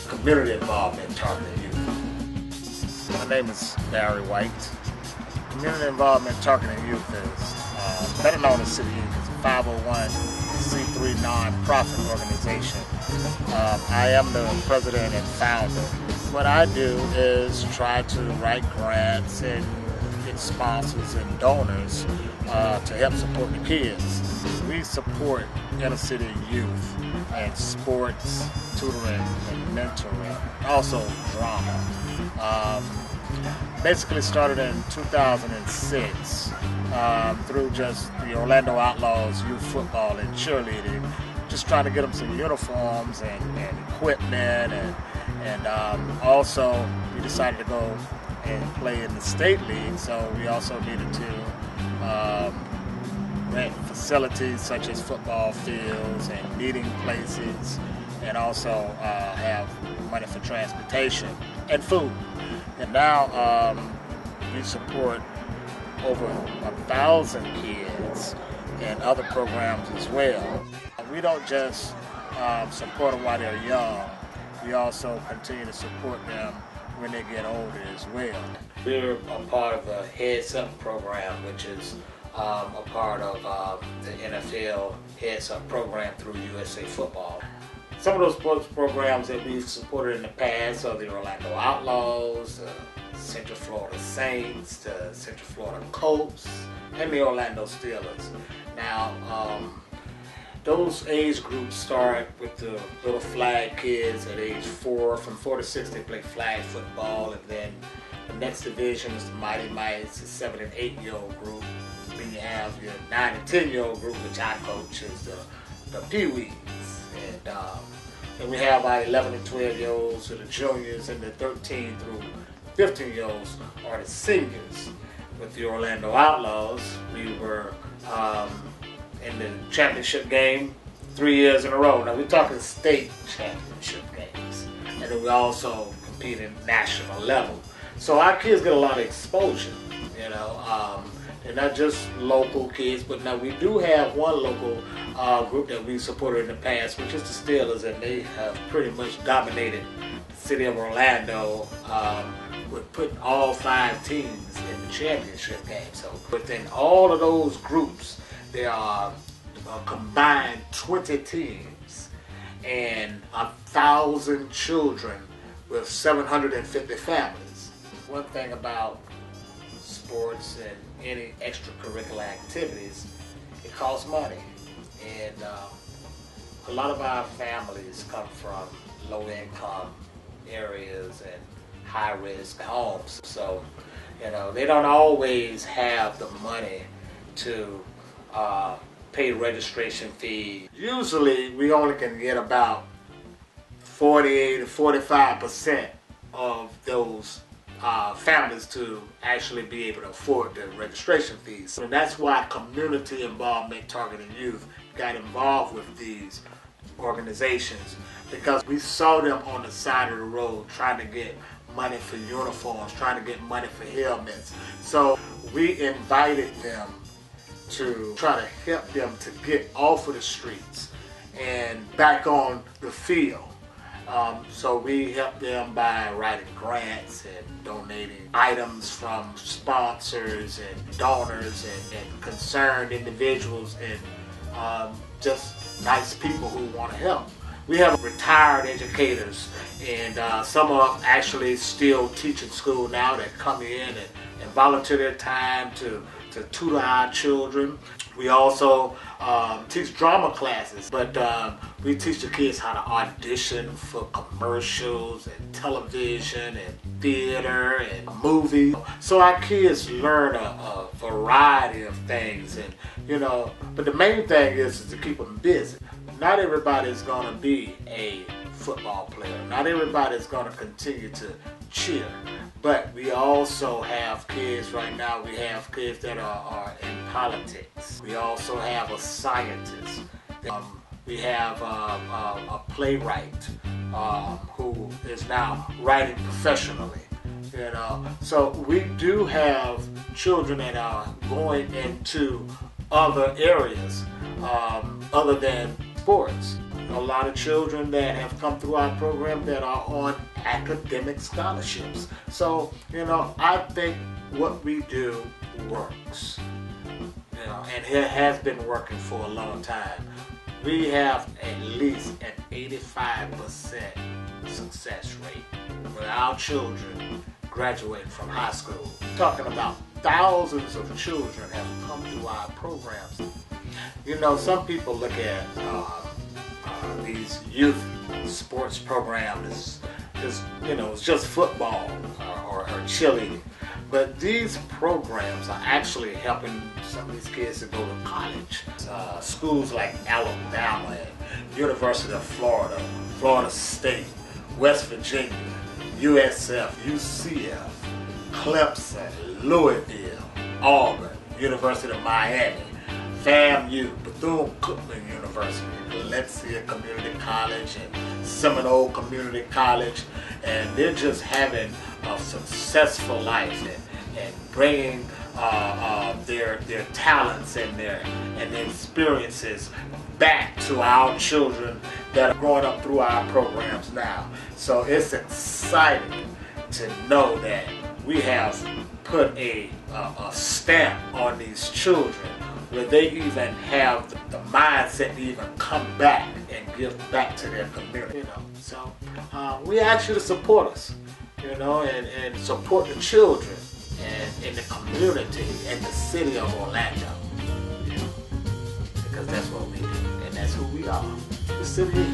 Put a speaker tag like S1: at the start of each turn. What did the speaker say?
S1: community involvement targeting youth. My name is Barry White. Community involvement targeting youth is better known as City Youth. It's a 501c3 nonprofit organization. I am the president and founder. What I do is try to write grants and get sponsors and donors to help support the kids. We support inner city youth and sports, tutoring, and mentoring, also drama. Basically started in 2006 through just the Orlando Outlaws youth football and cheerleading, just trying to get them some uniforms and equipment, and also we decided to go and play in the state league, so we also needed to rent facilities such as football fields and meeting places, and also have money for transportation and food. And now we support over 1,000 kids and other programs as well. We don't just support them while they're young, we also continue to support them when they get older as well. We're a part of the Heads Up program, which is a part of the NFL Heads Up program through USA Football. Some of those sports programs that we've supported in the past are the Orlando Outlaws, the Central Florida Saints, the Central Florida Colts, and the Orlando Steelers. Now, those age groups start with the little flag kids at age 4. From 4 to 6, they play flag football, and then the next division is the Mighty Mites, the 7 and 8-year-old group. Then you have your 9 and 10-year-old group, which I coach, is the Pee-wees. And we have our 11 and 12-year-olds who are the juniors, and the 13 through 15-year-olds are the seniors. With the Orlando Outlaws, we were in the championship game 3 years in a row. Now we're talking state championship games, and then we also compete in national level. So our kids get a lot of exposure, you know. They're not just local kids, but now we do have one local group that we supported in the past, which is the Steelers, and they have pretty much dominated the city of Orlando with putting all 5 teams in the championship game. So within all of those groups, there are a combined 20 teams and 1,000 children with 750 families. One thing about sports and any extracurricular activities, it costs money. And a lot of our families come from low-income areas and high-risk homes. So, you know, they don't always have the money to pay registration fees. Usually, we only can get about 40 to 45% of those families to actually be able to afford the registration fees. And that's why community involvement targeting youth got involved with these organizations, because we saw them on the side of the road trying to get money for uniforms, trying to get money for helmets. So we invited them to try to help them to get off of the streets and back on the field. So we help them by writing grants and donating items from sponsors and donors and concerned individuals and just nice people who want to help. We have retired educators, and some are actually still teaching school now that come in and volunteer their time to tutor our children. We also teach drama classes, but we teach the kids how to audition for commercials and television and theater and movies. So our kids learn a variety of things, and you know, but the main thing is to keep them busy. Not everybody is going to be a football player. Not everybody is going to continue to cheer. But we also have kids right now, we have kids that are in politics. We also have a scientist. We have a playwright who is now writing professionally. You know, so we do have children that are going into other areas other than sports. a lot of children that have come through our program that are on academic scholarships. So, I think what we do works. And it has been working for a long time. We have at least an 85% success rate with our children graduating from high school. Talking about thousands of children have come through our programs. Some people look at these youth sports programs as it's just football or cheerleading. But these programs are actually helping some of these kids to go to college. Schools like Alabama, University of Florida, Florida State, West Virginia, USF, UCF, Clemson, Louisville, Auburn, University of Miami, FAMU, Bethune-Cookman University, Valencia Community College, and Seminole Community College, and they're just having a successful life and bringing their talents and their experiences back to our children that are growing up through our programs now. So it's exciting to know that we have put a stamp on these children where they even have the mindset to even come back and give back to their community. So we ask you to support us, and support the children and in the community and the city of Orlando, because that's what we do, and that's who we are, the city.